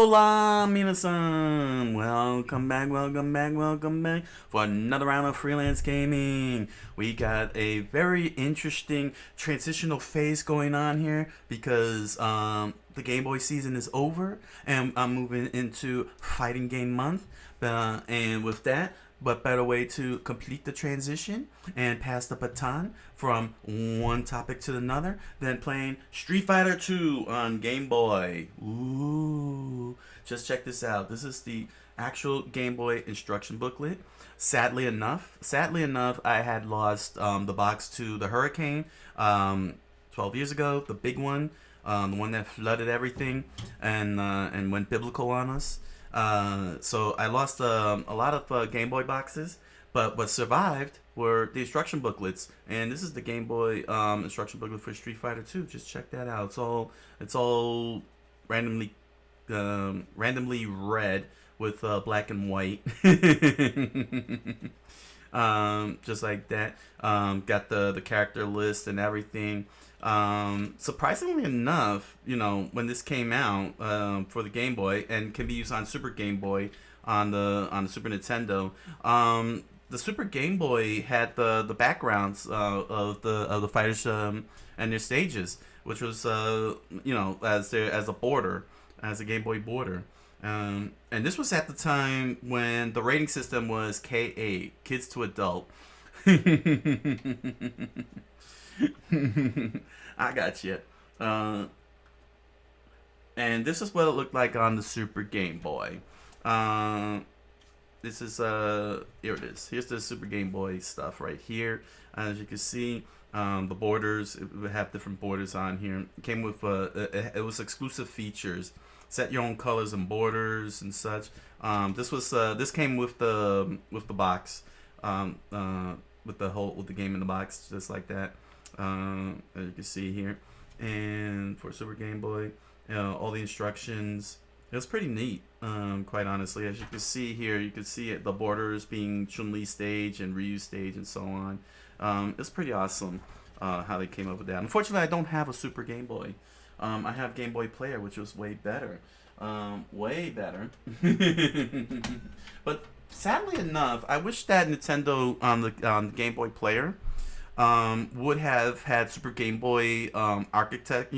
Hola, minasan! Welcome back for another round of freelance gaming. We got a very interesting transitional phase going on here because the Game Boy season is over and I'm moving into fighting game month. And with that, but better way to complete the transition and pass the baton from one topic to another than playing Street Fighter 2 on Game Boy. Ooh, just check this out. This is the actual Game Boy instruction booklet. Sadly enough, I had lost the box to the hurricane 12 years ago, the big one, the one that flooded everything and went biblical on us. So I lost a lot of Game Boy boxes, but what survived were the instruction booklets, and this is the Game Boy instruction booklet for Street Fighter 2. Just check that out. It's all randomly randomly red with black and white. Just like that. Got the character list and everything. Surprisingly enough, when this came out for the Game Boy and can be used on Super Game Boy on the Super Nintendo, the Super Game Boy had the backgrounds of the fighters and their stages, which was as a border, as a Game Boy border. And this was at the time when the rating system was K8, kids to adult. I got you. And this is what it looked like on the Super Game Boy. This is here it is. Here's the Super Game Boy stuff right here. As you can see, the borders, it would have different borders on here. It came with it was exclusive features. Set your own colors and borders and such. This came with the box, with the game in the box, just like that. As you can see here, and for Super Game Boy, all the instructions. It was pretty neat, quite honestly. As you can see here, you can see the borders being Chun-Li stage and Ryu stage and so on. It's pretty awesome how they came up with that. Unfortunately, I don't have a Super Game Boy. I have Game Boy Player, which was way better. Way better. But sadly enough, I wish that Nintendo on the Game Boy Player would have had Super Game Boy architect,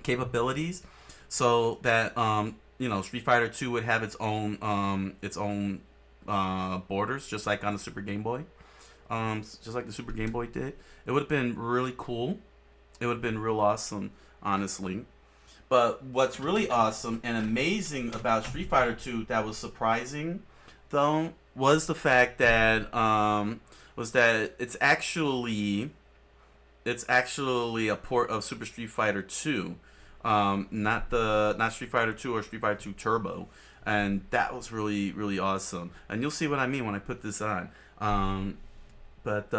capabilities, so that Street Fighter 2 would have its own borders, just like on the Super Game Boy, just like the Super Game Boy did. It would have been really cool. It would have been real awesome, honestly. But what's really awesome and amazing about Street Fighter 2 that was surprising, though, was the fact that it's actually a port of Super Street Fighter 2, not Street Fighter 2 or Street Fighter 2 Turbo, and that was really really awesome. And you'll see what I mean when I put this on. But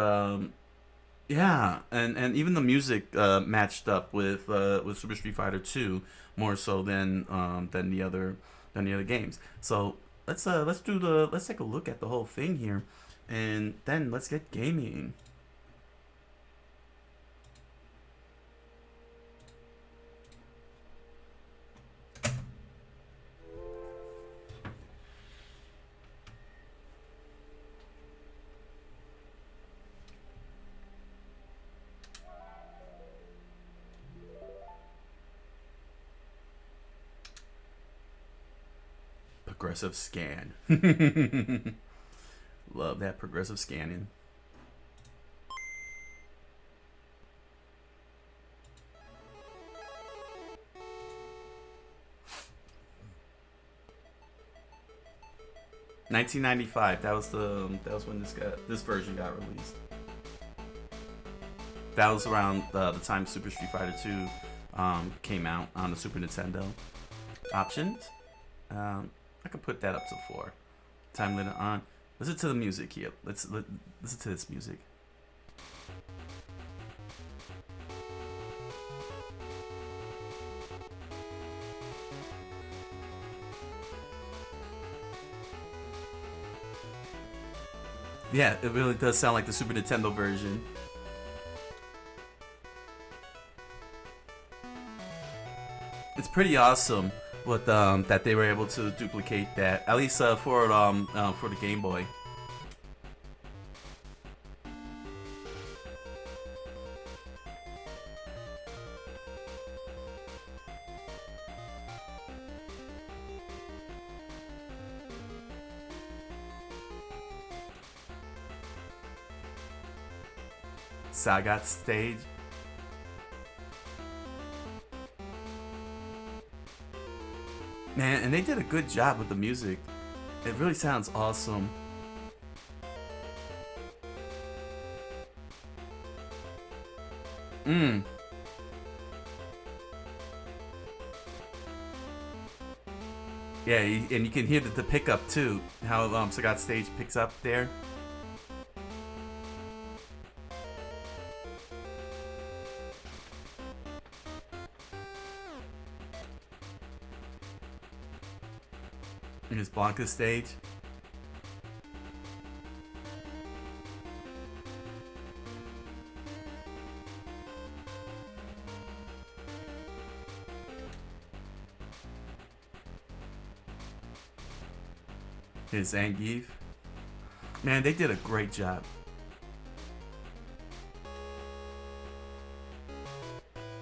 yeah, and even the music matched up with Super Street Fighter 2 more so than the other games. So let's take a look at the whole thing here, and then let's get gaming. Progressive scan. Love that progressive scanning. $19.95. That was when this version got released. That was around the time Super Street Fighter 2 came out on the Super Nintendo. Options. I can put that up to 4. Time limit on. Listen to the music here. Listen to this music. Yeah, it really does sound like the Super Nintendo version. It's pretty awesome with that they were able to duplicate that, at least for the Game Boy. Sagat stage. Man, and they did a good job with the music. It really sounds awesome. Yeah, and you can hear the pickup too. How Sagat stage picks up there. Here's Blanca's stage. Here's Zangief. Man, they did a great job.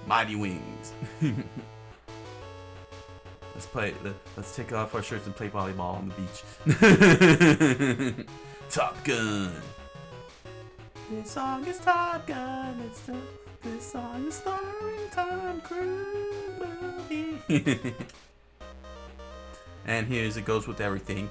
Mighty Wings. Let's take off our shirts and play volleyball on the beach. Top Gun. This song is Top Gun. This song is starring Tom Cruise movie. And here's It Goes With Everything.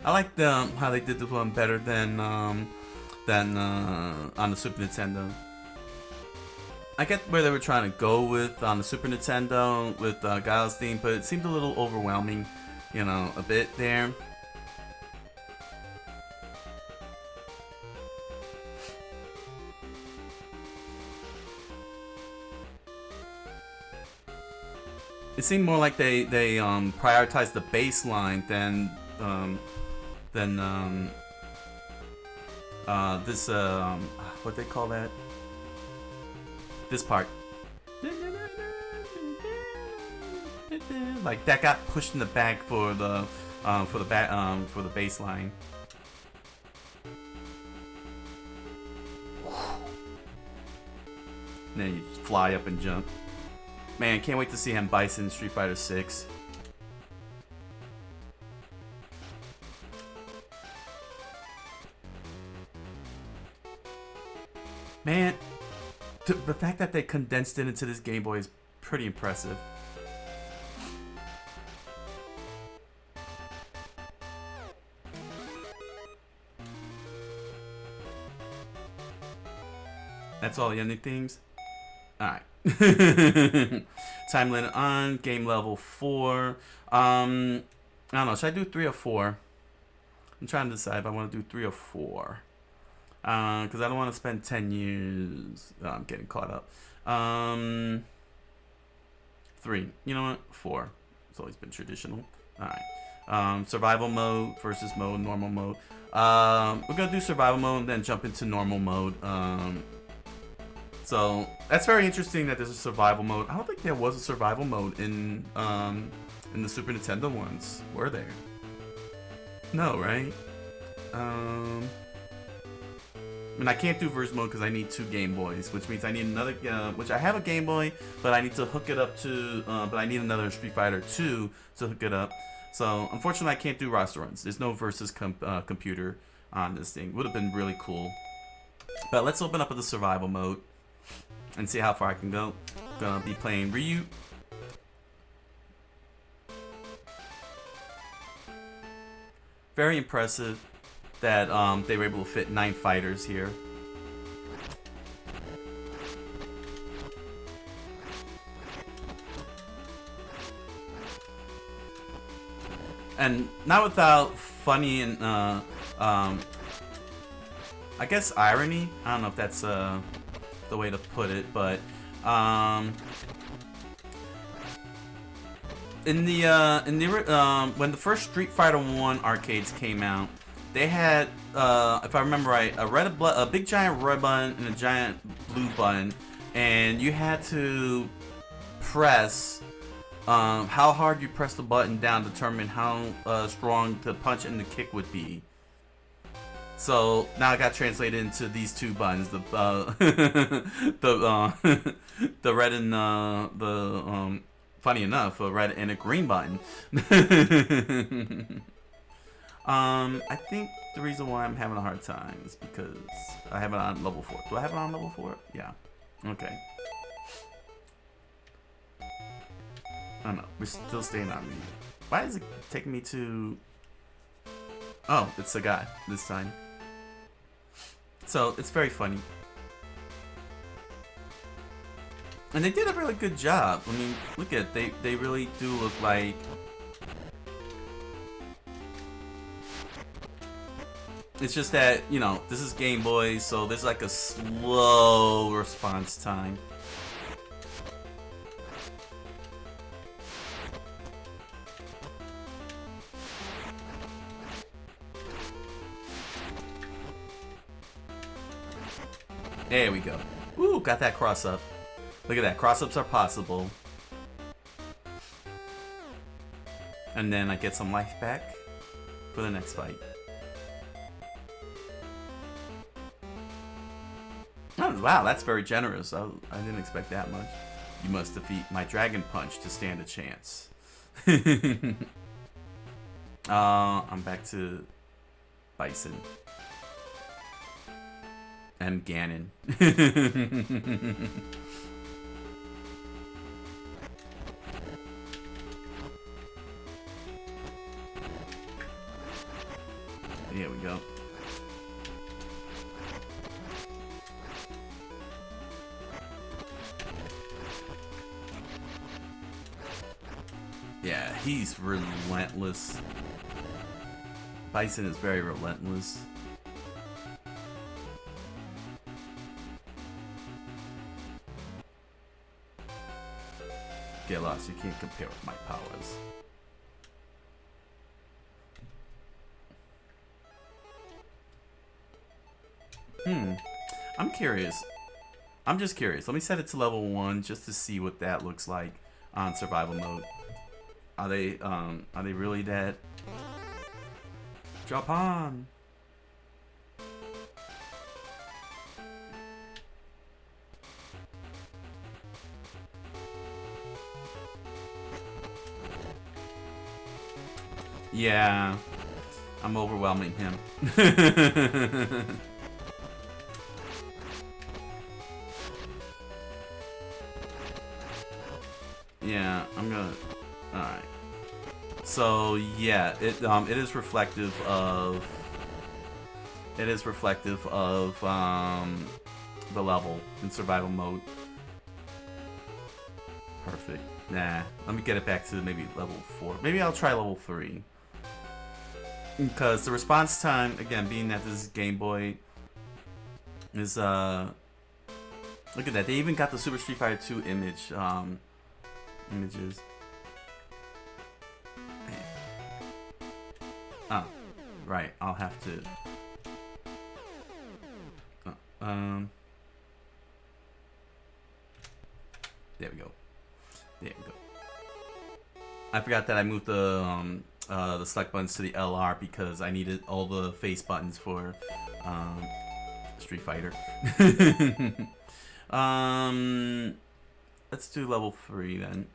I like how they did this one better than on the Super Nintendo. I get where they were trying to go with on the Super Nintendo with Guile's theme, but it seemed a little overwhelming, you know, a bit there. It seemed more like they prioritized the bass line than this what they call that? This part. Like that got pushed in the back for the bass line. And then you fly up and jump. Man, can't wait to see him Bison Street Fighter 6. Man, the fact that they condensed it into this Game Boy is pretty impressive. That's all the ending themes? Alright. Time limit on, game level 4. I don't know, should I do 3 or 4? I'm trying to decide if I want to do 3 or 4. Because I don't want to spend 10 years. Oh, I'm getting caught up. 3. You know what? 4. It's always been traditional. Alright. Survival mode, versus mode, normal mode. We're going to do survival mode and then jump into normal mode. So that's very interesting that there's a survival mode. I don't think there was a survival mode in the Super Nintendo ones. Were there? No, right? I mean, I can't do verse mode because I need 2 Game Boys, which means I need another. Which I have a Game Boy, but I need to hook it up to. But I need another Street Fighter 2 to hook it up. So unfortunately, I can't do roster runs. There's no versus computer on this thing. Would have been really cool. But let's open up with the survival mode and see how far I can go. Gonna be playing Ryu. Very impressive that they were able to fit 9 fighters here. And not without funny and I guess irony. I don't know if that's the way to put it, but when the first Street Fighter 1 arcades came out, they had, if I remember right, a big giant red button and a giant blue button, and you had to press how hard you press the button down to determine how strong the punch and the kick would be. So now it got translated into these two buttons, the the red and the funny enough, a red and a green button. I think the reason why I'm having a hard time is because I have it on level 4. Do I have it on level 4? Yeah. Okay. I don't know. We're still staying on me. Why is it taking me to... Oh, it's a guy this time. So, it's very funny. And they did a really good job. I mean, look at it. They really do look like... It's just that, you know, this is Game Boy, so there's like a slow response time. There we go. Woo, got that cross up. Look at that. Cross ups are possible. And then I get some life back for the next fight. Oh, wow, that's very generous. I didn't expect that much. You must defeat my Dragon Punch to stand a chance. I'm back to Bison. And Ganon. Here we go. Yeah, he's relentless. Bison is very relentless. Get lost, you can't compare with my powers. I'm curious. I'm just curious. Let me set it to level 1 just to see what that looks like on survival mode. Are they really that? Drop on. Yeah, I'm overwhelming him. Yeah, I'm gonna. All right. So yeah, it is reflective of. It is reflective of the level in survival mode. Perfect. Nah, let me get it back to maybe level 4. Maybe I'll try level 3. Because the response time, again, being that this is Game Boy, is look at that. They even got the Super Street Fighter 2 image images. Oh, right. I'll have to. There we go. There we go. I forgot that I moved the select buttons to the LR because I needed all the face buttons for Street Fighter. Let's do level 3 then.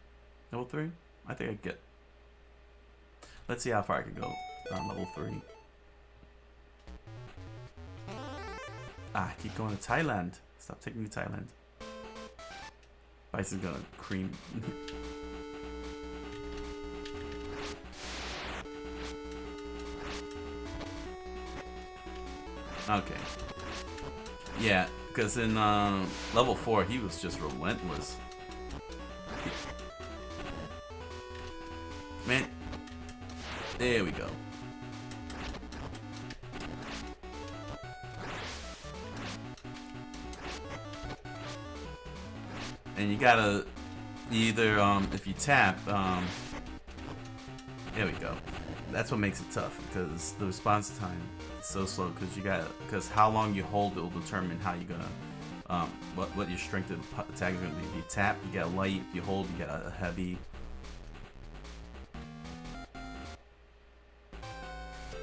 Level 3? I think I get. Let's see how far I can go on level 3. I keep going to Thailand. Stop taking me to Thailand. Bison's gonna cream. Okay. Yeah, because in level 4 he was just relentless. Man. There we go. And you gotta either if you tap There we go. That's what makes it tough, because the response time is so slow. Because how long you hold it will determine how you're gonna, what your strength of the attack is gonna be. If you tap, you get a light. If you hold, you get a heavy.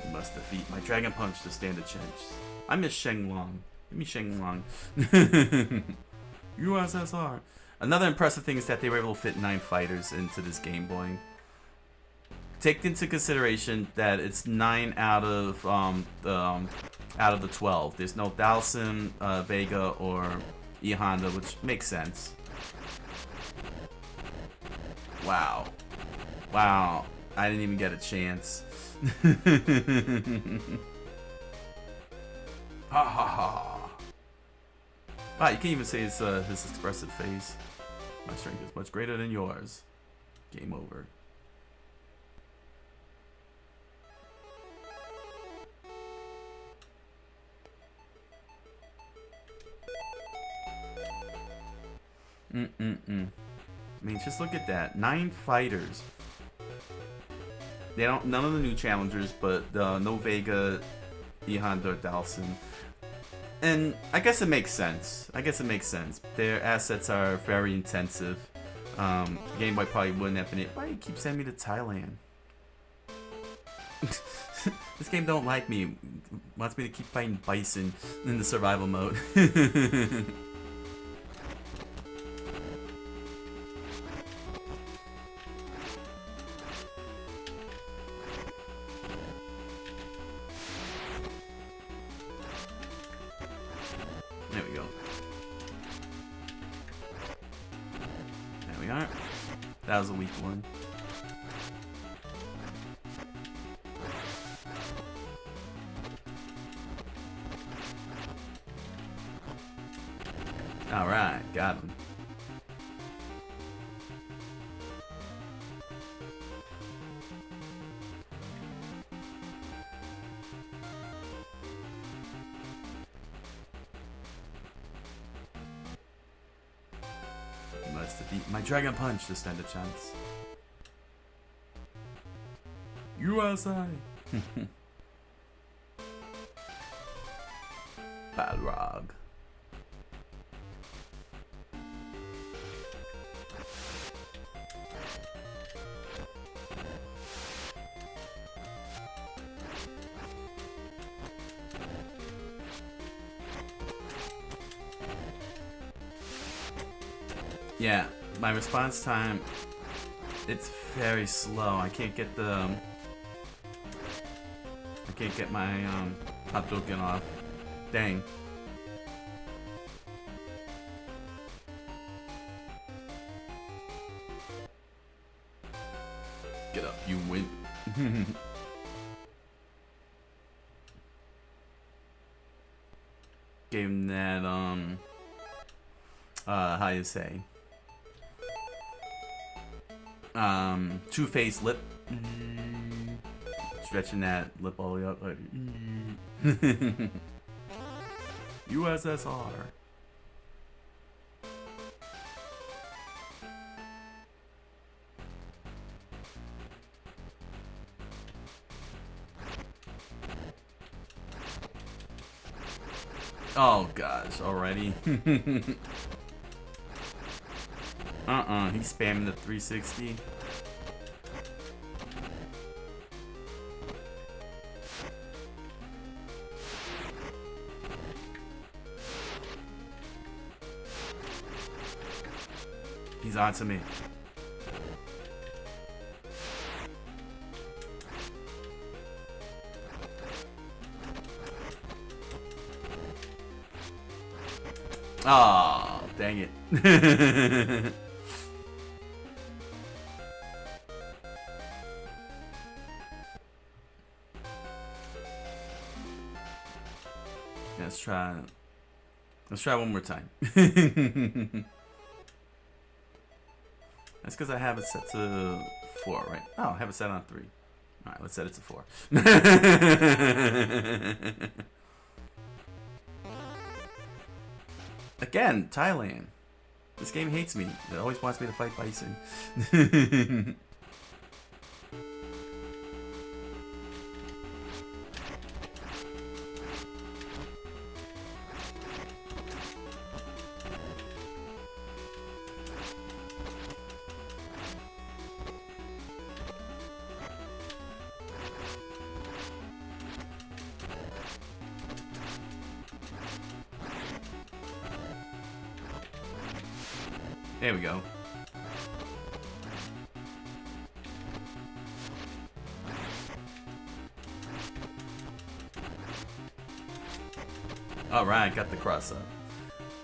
You must defeat my dragon punch to stand a chance. I miss Shenlong. Give me Shenlong. USSR. Another impressive thing is that they were able to fit 9 fighters into this Game Boy. Take into consideration that it's 9 out of the 12. There's no Dalsim, Vega, or E Honda, which makes sense. Wow, wow! I didn't even get a chance. Ha ha ha! Ah, you can even say it's his expressive face. My strength is much greater than yours. Game over. I mean, just look at that. 9 fighters. They don't. None of the new challengers, but no Vega, E Honda, or Dalsim. And I guess it makes sense. Their assets are very intensive. Game Boy probably wouldn't have been it. Why do you keep sending me to Thailand? This game don't like me. Wants me to keep fighting bison in the survival mode. There we go. There we are. That was a weak one. Alright, got him. Let's defeat my dragon punch to stand a chance. USA! Balrog. Yeah, my response time, it's very slow. I can't get my Hadouken off. Dang. Get up, you win. Gave him that how you say? Two-faced lip. Stretching that lip all the way up. Like, USSR. Oh gosh, already. He's spamming the 360. He's on to me. Ah, oh, dang it. Let's try one more time. That's because I have it set to 4, right? Oh, I have it set on 3. Alright, let's set it to 4. Again, Thailand. This game hates me. It always wants me to fight bison. There we go. Alright, got the cross up.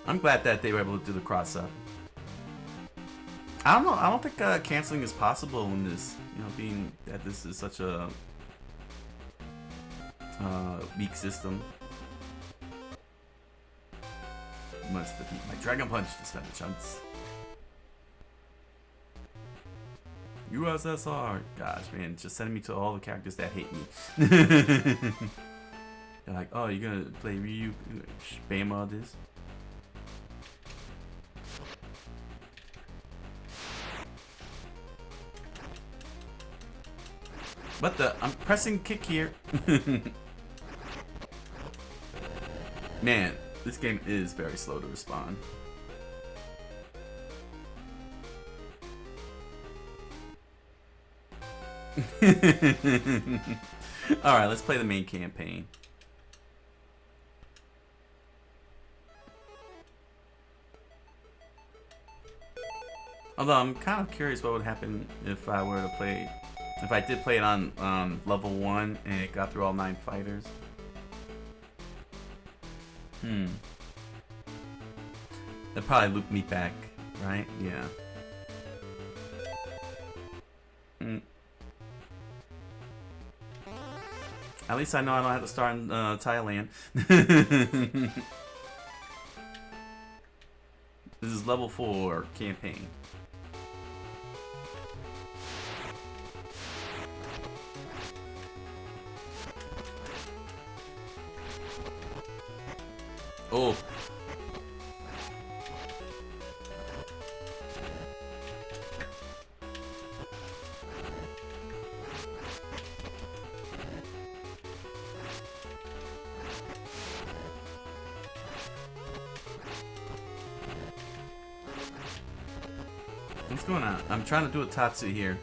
I'm glad that they were able to do the cross up. I don't know, I don't think canceling is possible in this, you know, being that this is such a weak system. Must defeat my Dragon Punch to spend the chunks. USSR. Gosh, man, just sending me to all the characters that hate me. They're like, oh, you're gonna play Ryu? Spam all this? What the? I'm pressing kick here. Man, this game is very slow to respond. Alright, let's play the main campaign. Although I'm kind of curious what would happen if I were to play, if I did play it on level 1 and it got through all 9 fighters. It'd probably loop me back, right? Yeah. At least I know I don't have to start in Thailand. This is level 4 campaign. Oh. What's going on? I'm trying to do a Tatsu here.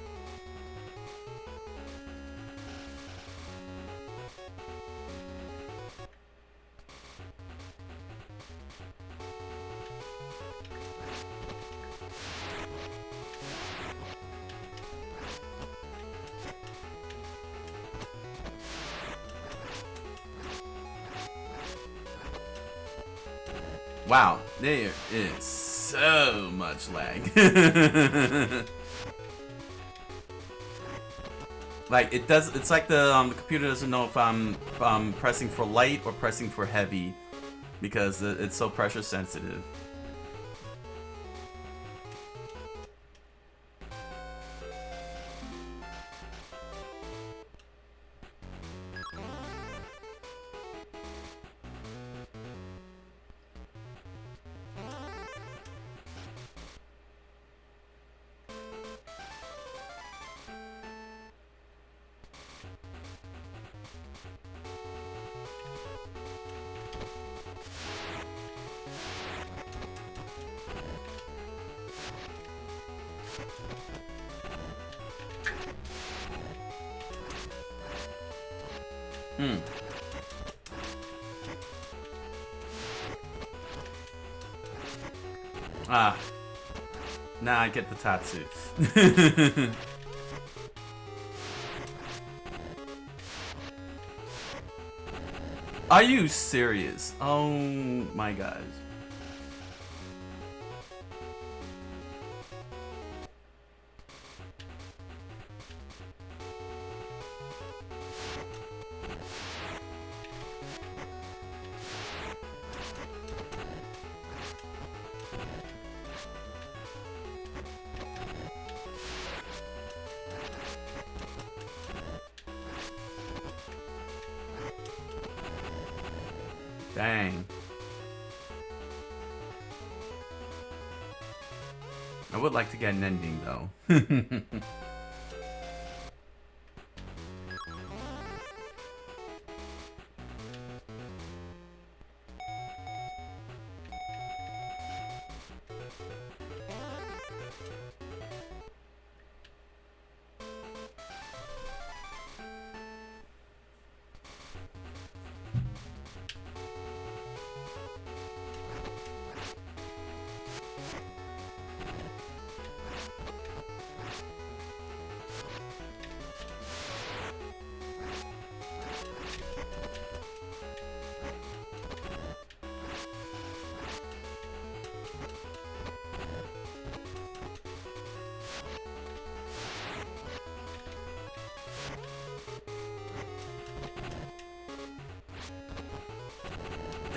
Wow, there is so much lag. Like it does, it's like the computer doesn't know if I'm pressing for light or pressing for heavy because it's so pressure sensitive. Ah. Now I get the Tatsu. Are you serious? Oh my gosh. Dang. I would like to get an ending though.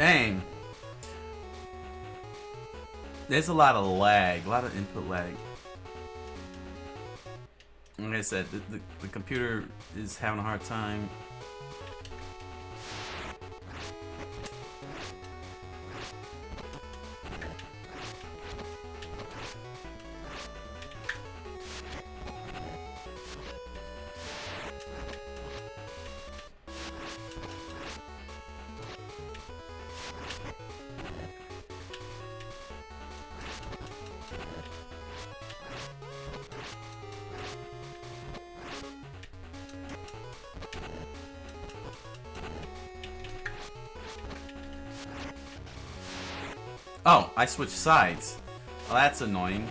Dang. There's a lot of lag, a lot of input lag. Like I said, the computer is having a hard time. Oh, I switched sides. Well, that's annoying.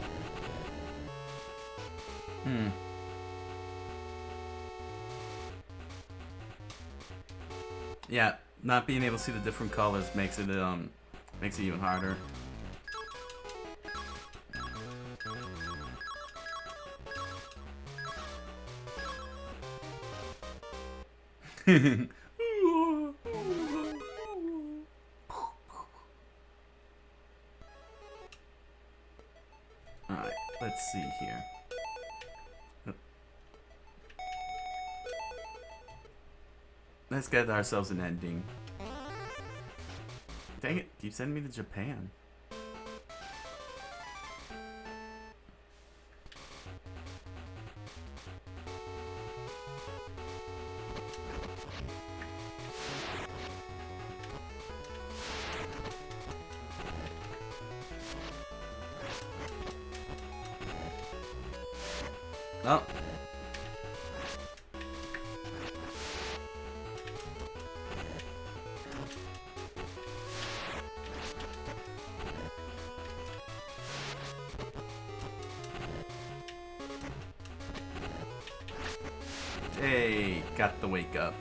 Yeah, not being able to see the different colors makes it even harder. Alright, let's see here. Let's get ourselves an ending. Dang it, keep sending me to Japan. Oh. Hey, got the wake up.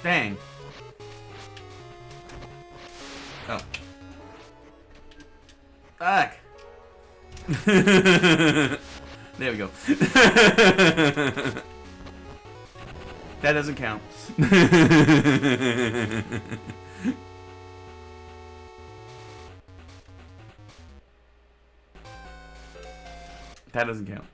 Dang. Oh. Fuck. There we go. That doesn't count. That doesn't count.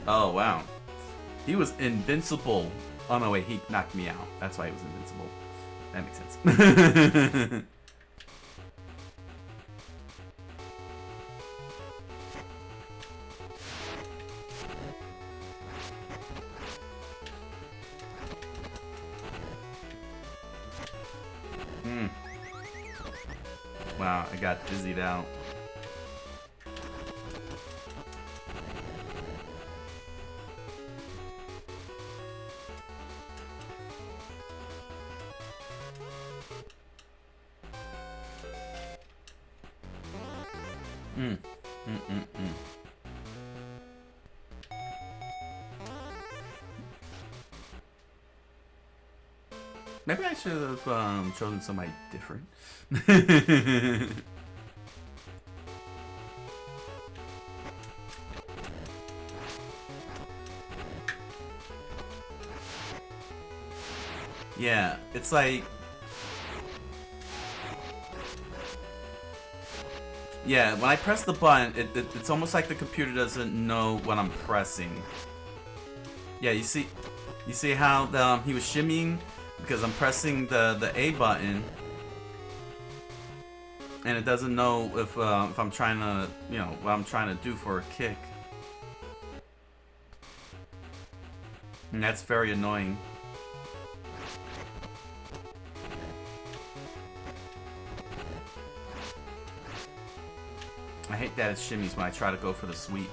Oh, wow. He was invincible. Oh, no, wait. He knocked me out. That's why he was invincible. That makes sense. Mm. Wow, I got dizzied out. Mm. Mm-mm-mm. Maybe I should have chosen somebody different. Yeah, it's like... Yeah, when I press the button, it's almost like the computer doesn't know what I'm pressing. Yeah, you see how he was shimmying? Because I'm pressing the A button. And it doesn't know if I'm trying to, you know, what I'm trying to do for a kick. And that's very annoying. I hate that it shimmies when I try to go for the sweep.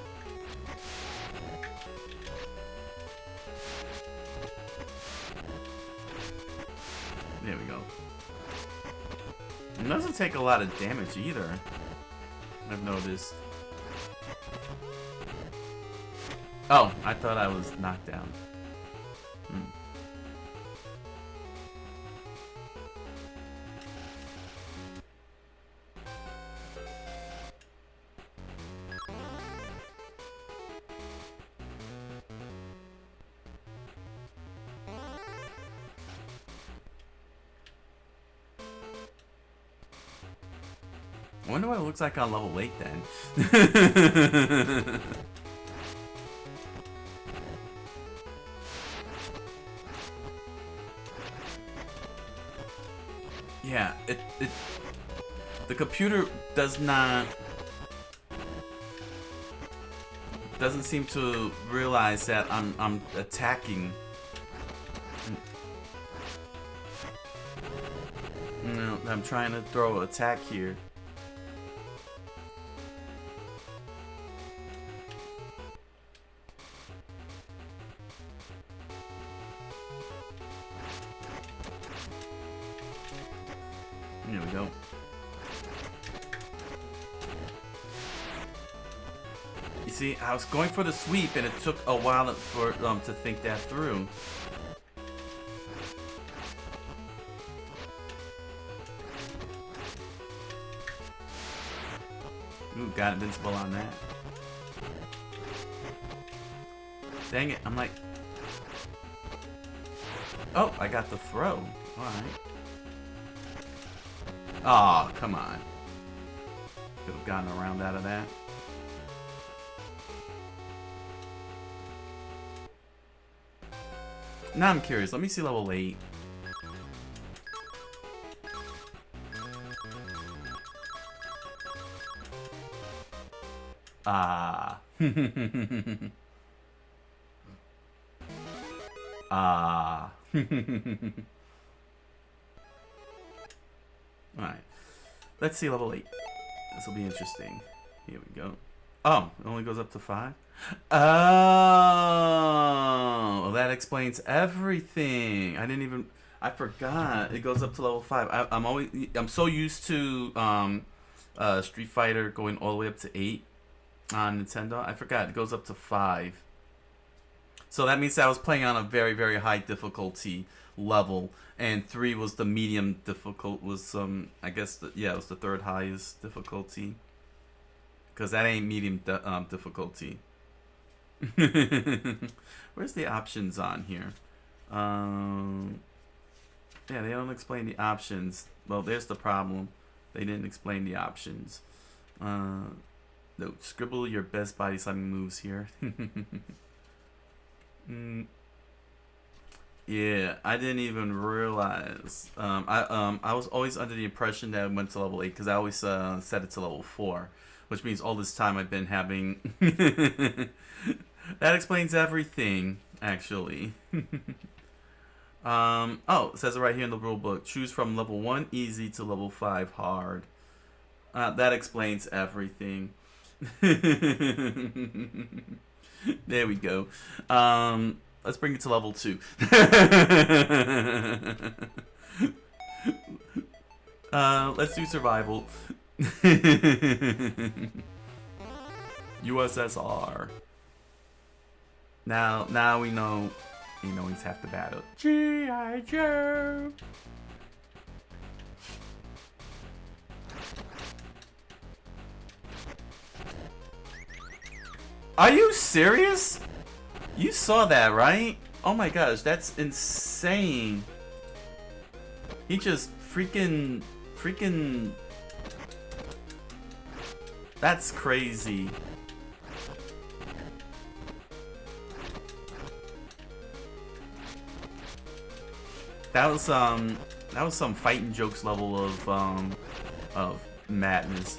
There we go. It doesn't take a lot of damage either, I've noticed. Oh, I thought I was knocked down. I wonder what it looks like on level 8 then. Yeah, the computer doesn't seem to realize that I'm attacking. No, I'm trying to throw an attack here. There we go. You see, I was going for the sweep, and it took a while for to think that through. Ooh, got invincible on that. Dang it, I'm like... Oh, I got the throw. Alright. Aw, oh, come on. Could have gotten around out of that. Now I'm curious. Let me see level 8. Ah. Ah. Alright. Let's see level 8. This will be interesting. Here we go. Oh, it only goes up to 5? Oh, well, that explains everything. I forgot. It goes up to level 5. I'm so used to Street Fighter going all the way up to 8 on Nintendo. I forgot it goes up to 5. So that means that I was playing on a very, very high difficulty level, and 3 was the medium difficult. Was I guess it was the third highest difficulty, because that ain't medium difficulty. Where's the options on here? Yeah, they don't explain the options. Well, there's the problem. They didn't explain the options. No, scribble your best body slamming moves here. Yeah, I didn't even realize. I was always under the impression that it went to level 8 because I always set it to level 4, which means all this time I've been having. That explains everything, actually. Oh, it says it right here in the rule book. Choose from level 1 easy to level 5 hard. That explains everything. There we go. Let's bring it to level 2. Let's do survival. USSR. Now we know, he's half the battle. G.I. Joe. Are you serious? You saw that, right? Oh my gosh, that's insane. He just freaking... That's crazy. That was some fighting jokes level of madness.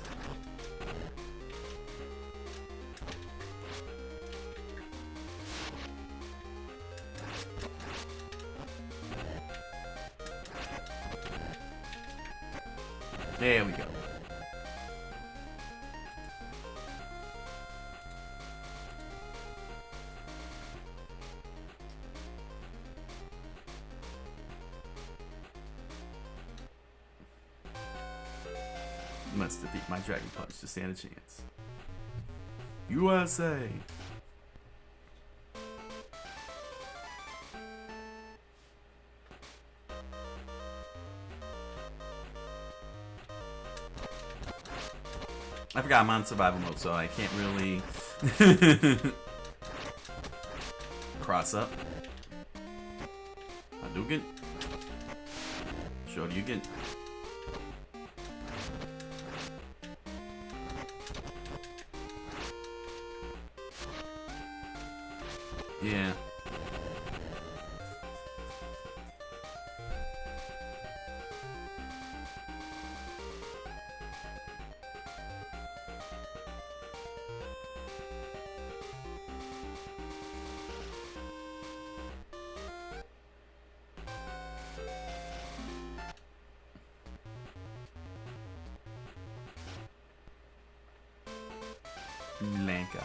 There we go. Must defeat my Dragon Punch to stand a chance. USA! I forgot I'm on survival mode, so I can't really cross up. Hadouken. Shoryuken. Yeah. Lanka.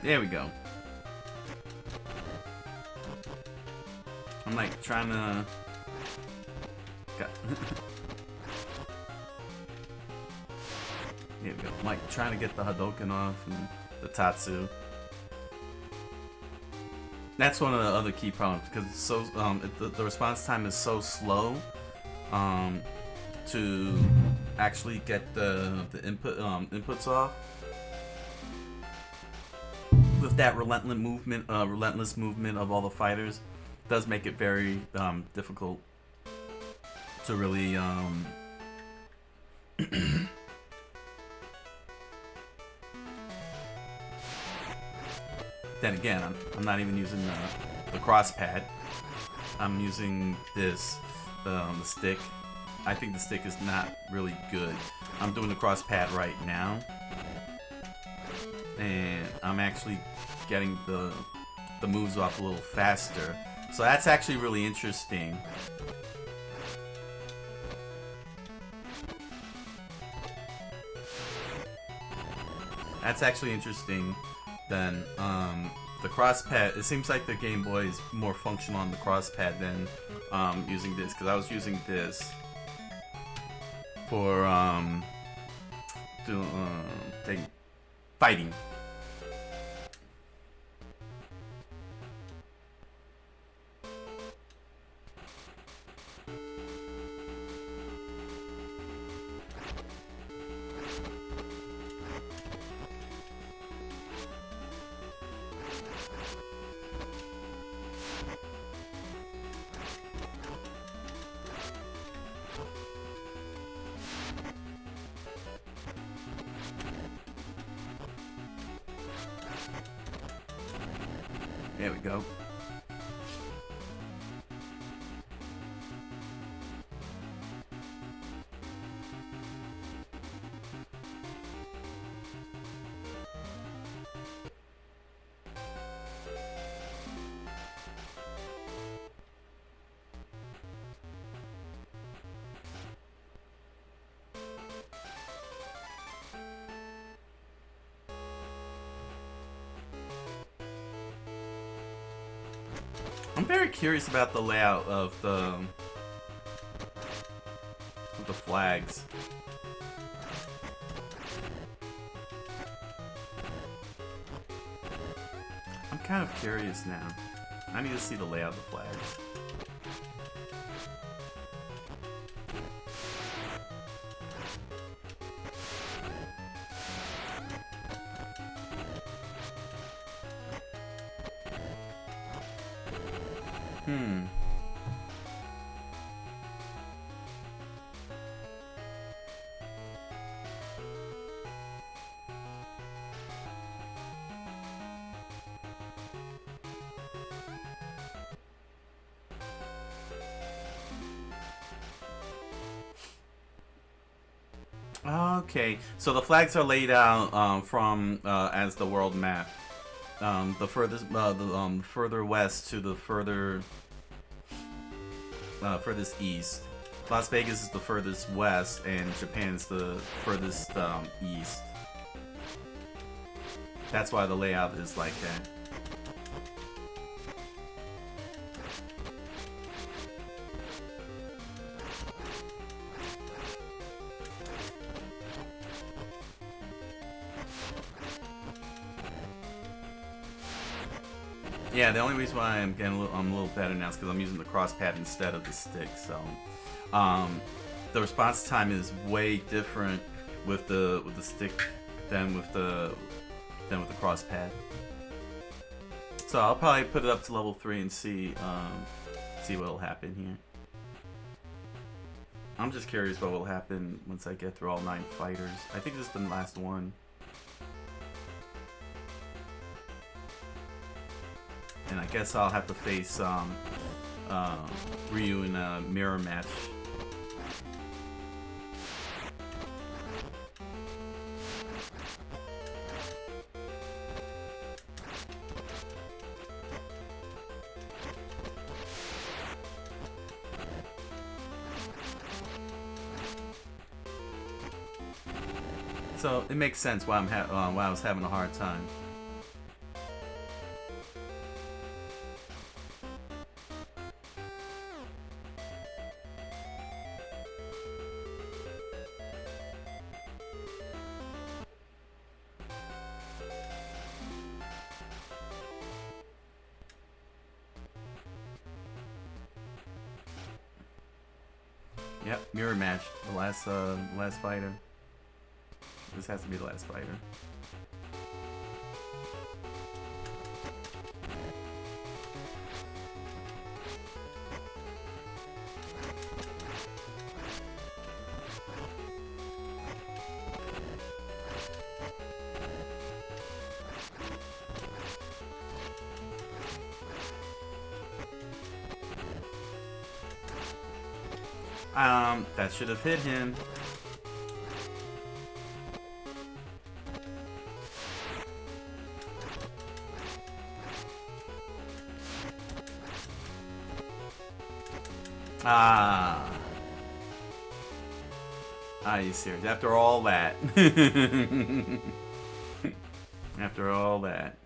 There we go. I'm like trying to... There we go. I'm like trying to get the Hadouken off and the Tatsu. That's one of the other key problems because it's so the response time is so slow to actually get the inputs off. With that relentless movement of all the fighters, does make it very difficult to really Then again, I'm not even using the cross pad. I'm using this the stick. I think the stick is not really good. I'm doing the cross pad right now, and I'm actually getting the moves off a little faster. So that's actually really interesting. That's actually interesting than the cross pad. It seems like the Game Boy is more functional on the cross pad than using this, because I was using this for fighting. There we go. I'm very curious about the layout of the flags. I'm kind of curious now. I need to see the layout of the flags. Okay, so the flags are laid out from as the world map. The furthest, further west to the furthest east. Las Vegas is the furthest west, and Japan is the furthest east. That's why the layout is like that. Yeah, the only reason why I'm a little better now is because I'm using the cross pad instead of the stick. So, the response time is way different with the stick than with the cross pad. So I'll probably put it up to level 3 and see what'll happen here. I'm just curious what will happen once I get through all 9 fighters. I think this is the last one. And I guess I'll have to face Ryu in a mirror match. So it makes sense why why I was having a hard time. Yep, mirror match. The last fighter. This has to be the last fighter. That should have hit him. Ah. Are you serious? After all that. After all that.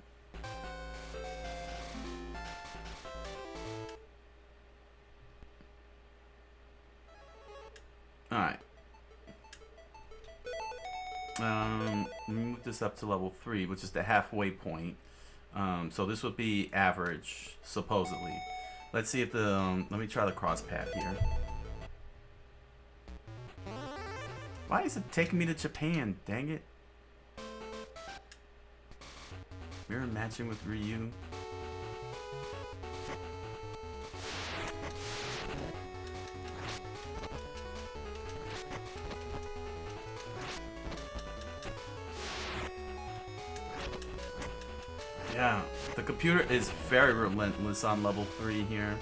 Alright. Move this up to level 3, which is the halfway point. So this would be average, supposedly. Let's see if the, let me try the cross path here. Why is it taking me to Japan? Dang it. Mirror matching with Ryu. Yeah. The computer is very relentless on level 3 here.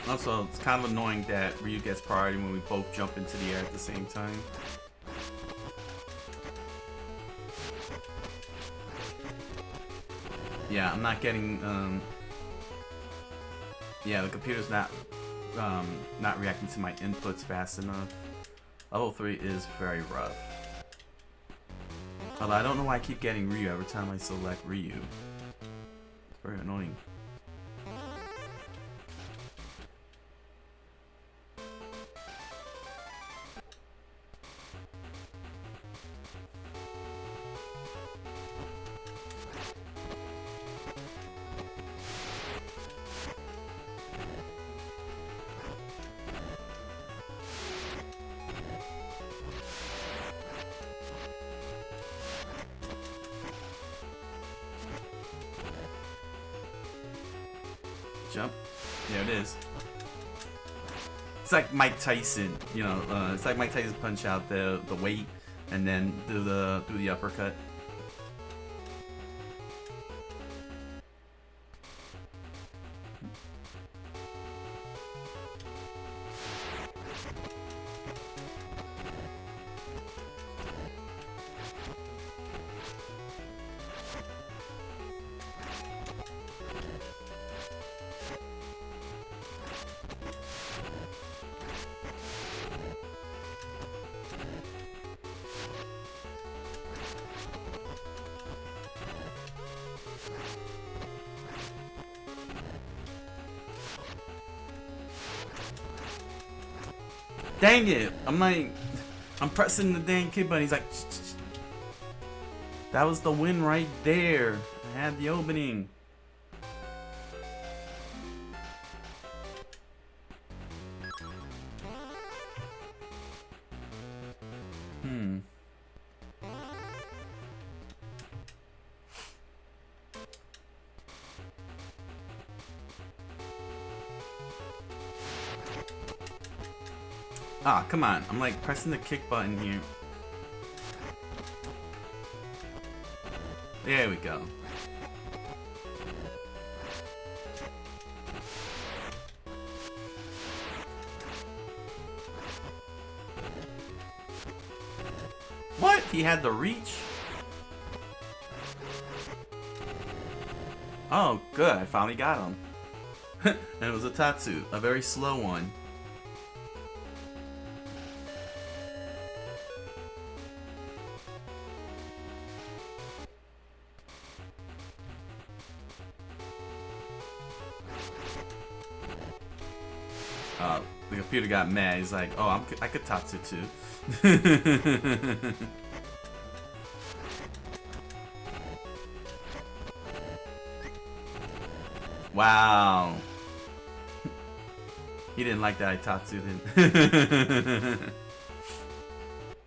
Also, it's kind of annoying that Ryu gets priority when we both jump into the air at the same time. Yeah, I'm not getting, yeah, the computer's not reacting to my inputs fast enough. Level 3 is very rough. Although I don't know why I keep getting Ryu every time I select Ryu. It's very annoying. Jump. There it is. It's like Mike Tyson, you know. It's like Mike Tyson punch out the weight and then do the uppercut. Dang it! I'm pressing the dang kid button. He's like, that was the win right there. I had the opening. Ah, come on. I'm like pressing the kick button here. There we go. What? He had the reach? Oh, good. I finally got him. And it was a Tatsu. A very slow one. The computer got mad. He's like, "Oh, I could Tatsu too." Wow. He didn't like that I Tatsu didn't.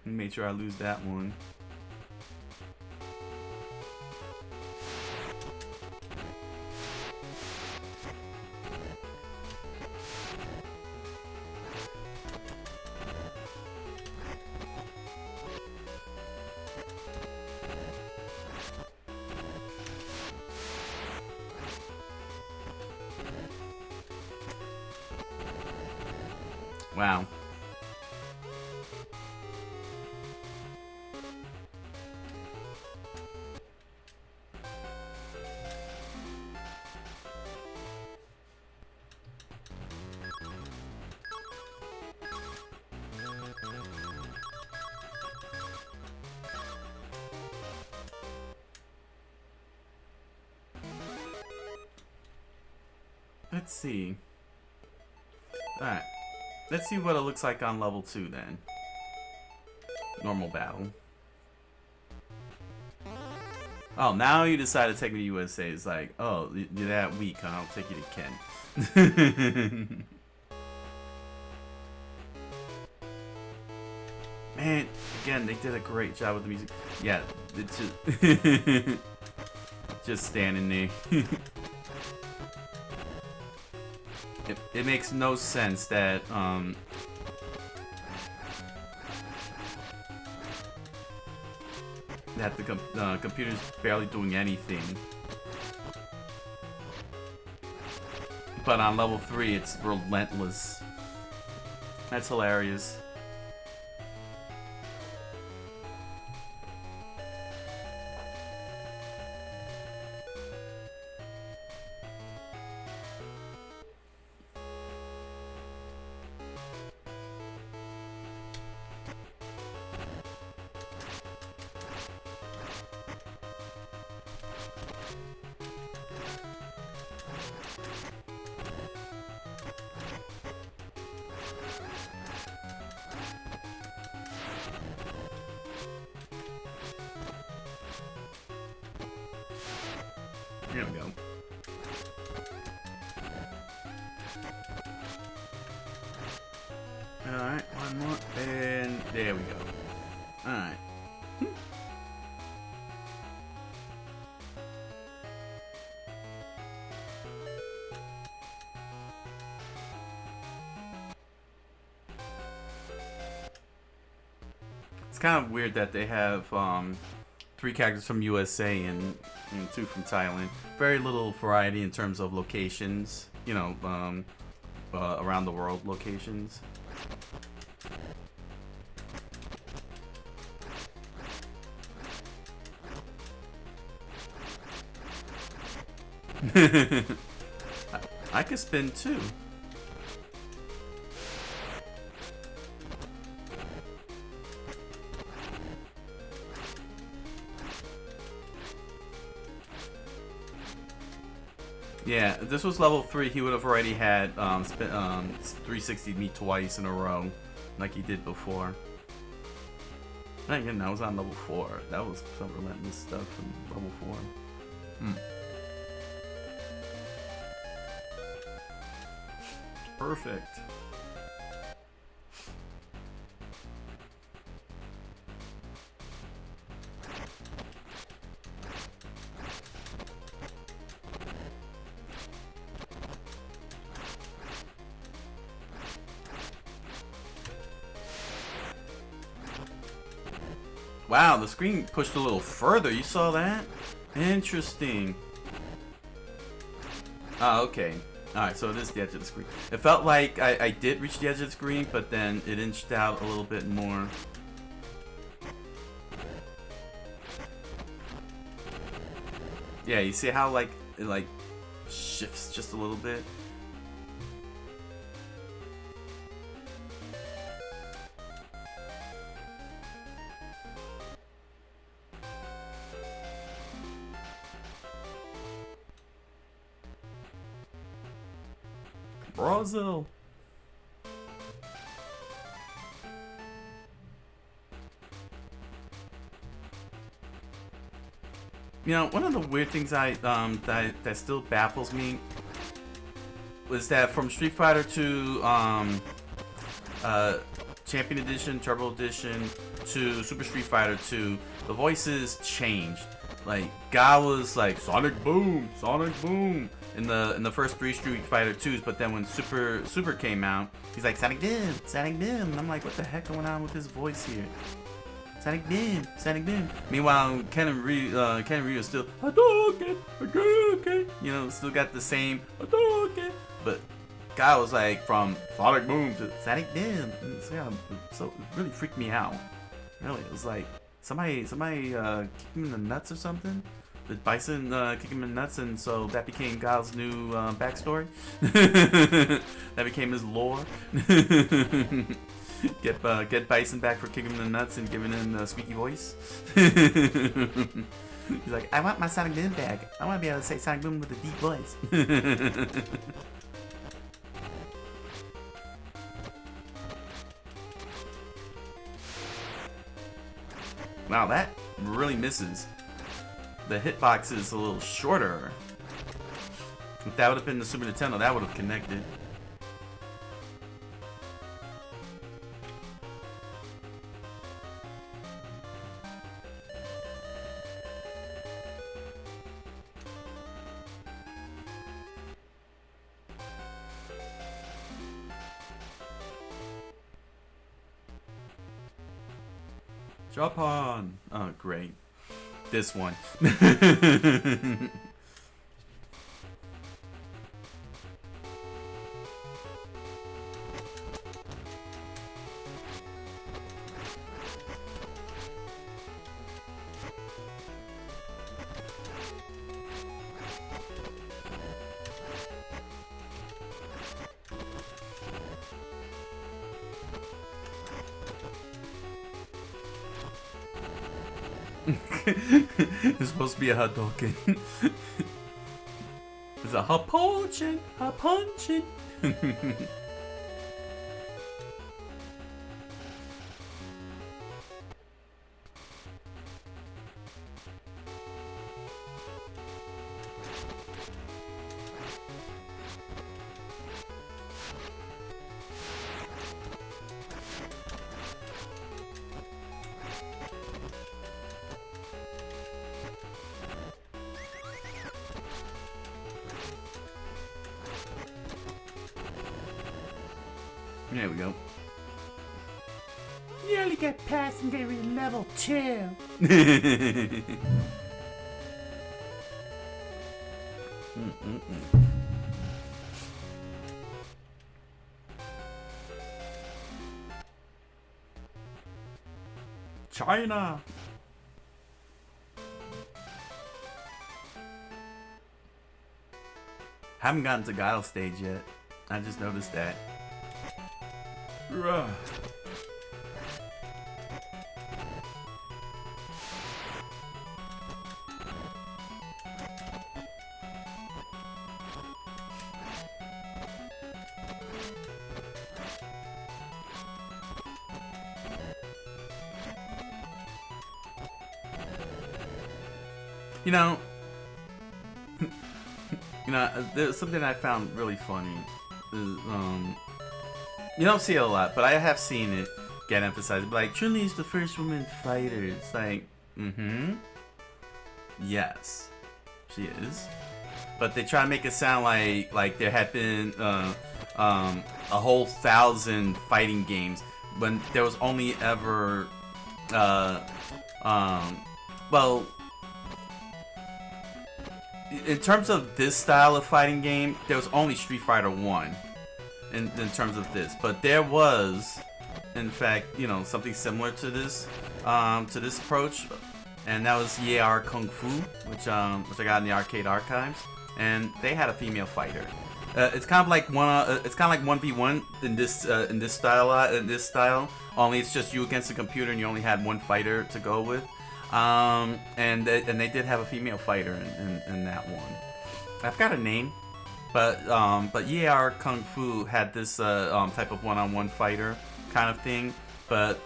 He made sure I lose that one. Wow. Let's see. Alright. Let's see what it looks like on level 2 then. Normal battle. Oh, now you decide to take me to USA. It's like, oh, you're that weak, huh? I'll take you to Ken. Man, again, they did a great job with the music. Yeah, it's just just standing there. It makes no sense that that the computer's barely doing anything. But on level 3, it's relentless. That's hilarious. Here we go. Alright, one more, and there we go. Alright. It's kind of weird that they have 3 characters from USA and 2 from Thailand. Very little variety in terms of locations, you know, around the world locations. I could spin too. Yeah, if this was level 3, he would have already had 360 me twice in a row, like he did before. And again, that was on level 4. That was some relentless stuff from level 4. Perfect. Wow, the screen pushed a little further. You saw that? Interesting. Oh, okay. Alright, so it is the edge of the screen. It felt like I did reach the edge of the screen, but then it inched out a little bit more. Yeah, you see how like it like shifts just a little bit? Brazil. You know, one of the weird things that still baffles me was that from Street Fighter to Champion Edition, Turbo Edition to Super Street Fighter 2, the voices changed. Like Guy was like Sonic Boom in the first 3 Street Fighter 2s, but then when Super came out, he's like Sonic Boom, and I'm like, what the heck going on with his voice here? Sonic Boom. Meanwhile, Ken and Ryu is still okay, you know, still got the same okay, but Guy was like from Sonic Boom to Sonic Boom. So it really freaked me out. Really, it was like somebody kicked him in the nuts or something. Did Bison kick him in the nuts, and so that became Guile's new backstory? That became his lore? Get Bison back for kicking him in the nuts and giving him the squeaky voice? He's like, I want my Sonic Boom back. I want to be able to say Sonic Boom with a deep voice. Wow, that really misses. The hitbox is a little shorter. If that would have been the Super Nintendo, that would have connected. Japan. Oh, great. This one. It's supposed to be a Hadouken. It's a Hapunchin, Hapunchin. There we go. You only get passenger level 2. China. Haven't gotten to Guile stage yet. I just noticed that. Ruh. You know, there's something I found really funny. Is, you don't see it a lot, but I have seen it get emphasized. Like, Chun-Li's the first woman fighter. It's like, yes, she is. But they try to make it sound like there had been a whole 1,000 fighting games when there was only ever, well, in terms of this style of fighting game, there was only Street Fighter 1 in terms of this. But there was, in fact, something similar to this approach, and that was YAR Kung Fu, which I got in the arcade archives, and they had a female fighter. It's kind of like 1v1 in this style. Only it's just you against the computer, and you only had one fighter to go with. And they did have a female fighter in that one. I've got a name, but YAR Kung Fu had this type of one-on-one fighter kind of thing, but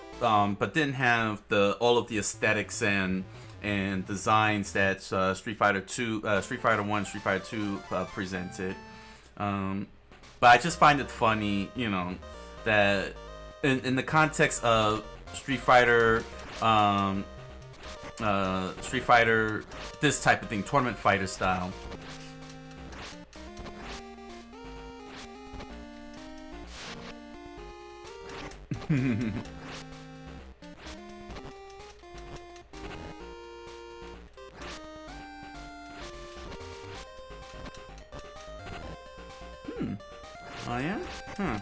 didn't have all of the aesthetics and designs that Street Fighter 2, Street Fighter 1, Street Fighter 2 presented. But I just find it funny, that in the context of Street Fighter. Street Fighter, this type of thing, tournament fighter style. Oh yeah? Huh.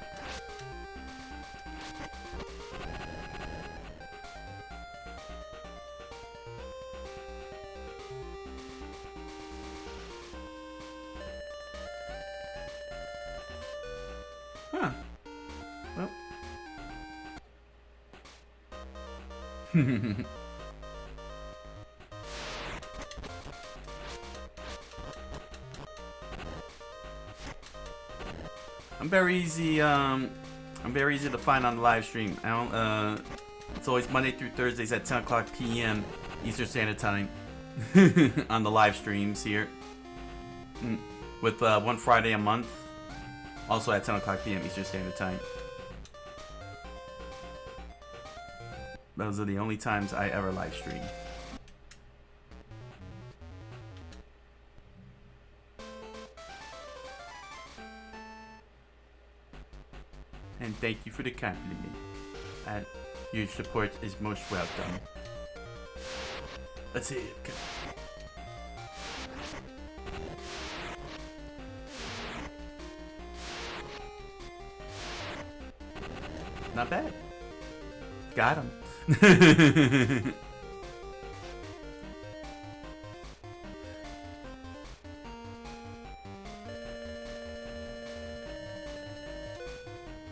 Huh. Well. I'm very easy to find on the live stream. It's always Monday through Thursdays at 10 o'clock p.m. Eastern Standard Time on the live streams here. With one Friday a month. Also at 10 o'clock p.m. Eastern Standard Time. Those are the only times I ever live stream. And thank you for the compliment. Your support is most welcome. Let's see. Okay. Not bad. Got him.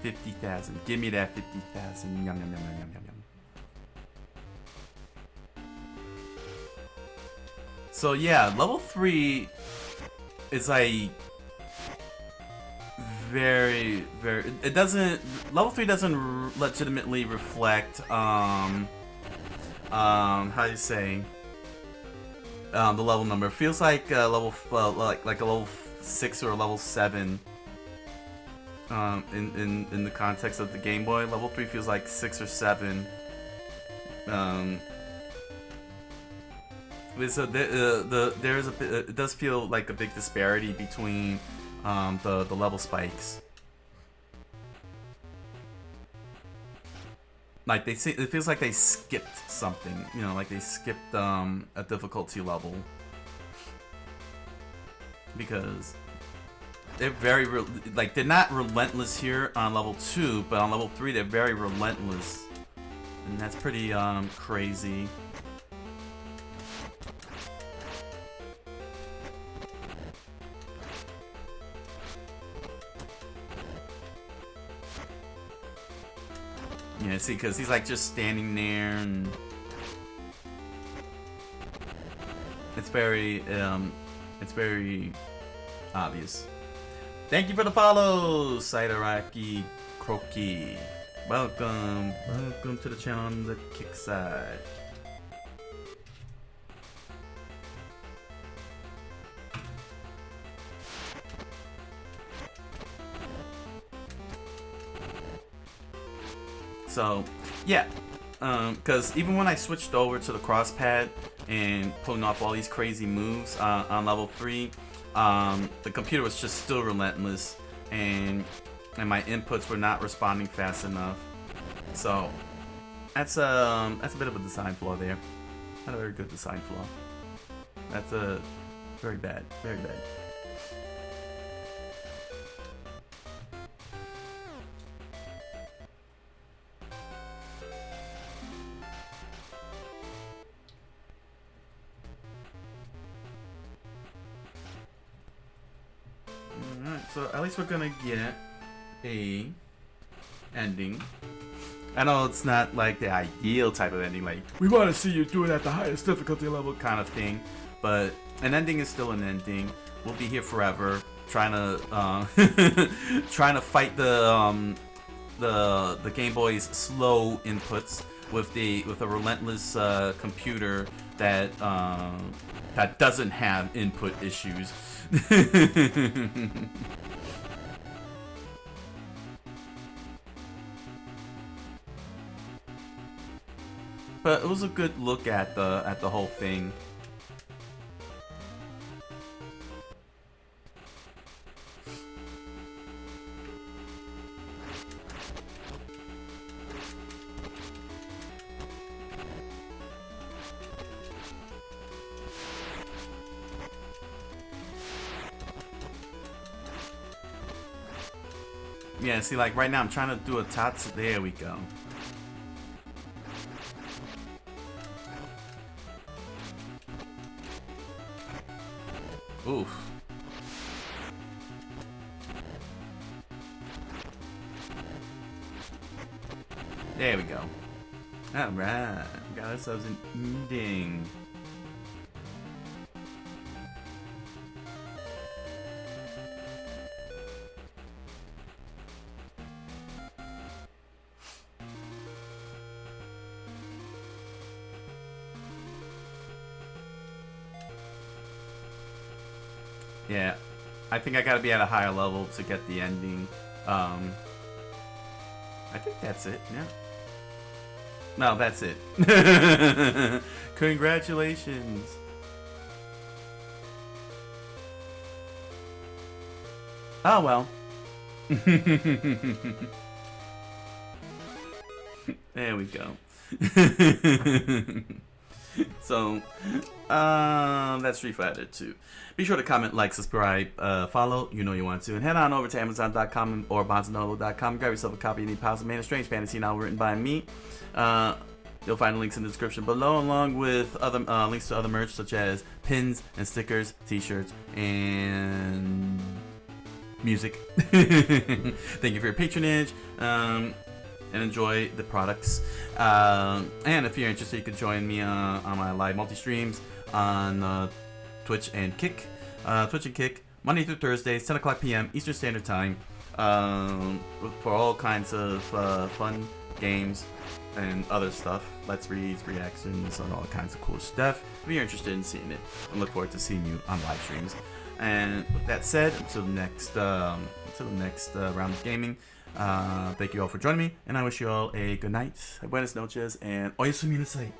$50,000. Give me that 50,000. Yum yum yum yum yum yum yum. So yeah, level 3 is like very. It doesn't. Level 3 doesn't legitimately reflect. How do you say? The level number. It feels like level like a level 6 or a level 7. In the context of the Game Boy, level 3 feels like 6 or 7. So there is it does feel like a big disparity between the level spikes. Like it feels like they skipped something, you know, like they skipped a difficulty level, because they're very like they're not relentless here on level 2, but on level 3 they're very relentless, and that's pretty crazy. Yeah, see, because he's like just standing there, and it's very obvious. Thank you for the follow, Saidaraki Croaky. Welcome to the channel on the kick side. So, yeah, because even when I switched over to the cross pad and pulling off all these crazy moves on level 3, the computer was just still relentless, and my inputs were not responding fast enough. So, that's a bit of a design flaw there. Not a very good design flaw. That's a very bad, very bad. So at least we're gonna get a ending. I know it's not like the ideal type of ending, like we want to see you do it at the highest difficulty level kind of thing, but an ending is still an ending. We'll be here forever, trying to fight the Game Boy's slow inputs with a relentless computer that doesn't have input issues. But it was a good look at the whole thing. Yeah, see, like right now I'm trying to do a Tatsu. There we go. Oof. There we go. Alright. Got ourselves an ending. Yeah, I think I gotta be at a higher level to get the ending. I think that's it, yeah. No, that's it. Congratulations. Oh well. There we go. So, that's Street Fighter 2. Be sure to comment, like, subscribe, follow. You know you want to. And head on over to Amazon.com or BarnesandNoble.com. Grab yourself a copy of the Pals of Man, a Strange Fantasy novel written by me. You'll find the links in the description below, along with other links to other merch such as pins and stickers, t-shirts, and music. Thank you for your patronage. And enjoy the products. And if you're interested, you can join me on my live multi-streams on Twitch and Kick. Twitch and Kick, Monday through Thursdays, 10 o'clock p.m. Eastern Standard Time, for all kinds of fun games and other stuff. Let's reads, reactions, and all kinds of cool stuff. If you're interested in seeing it, I look forward to seeing you on live streams. And with that said, until the next round of gaming, thank you all for joining me, and I wish you all a good night, buenas noches, and oyasumi nasai.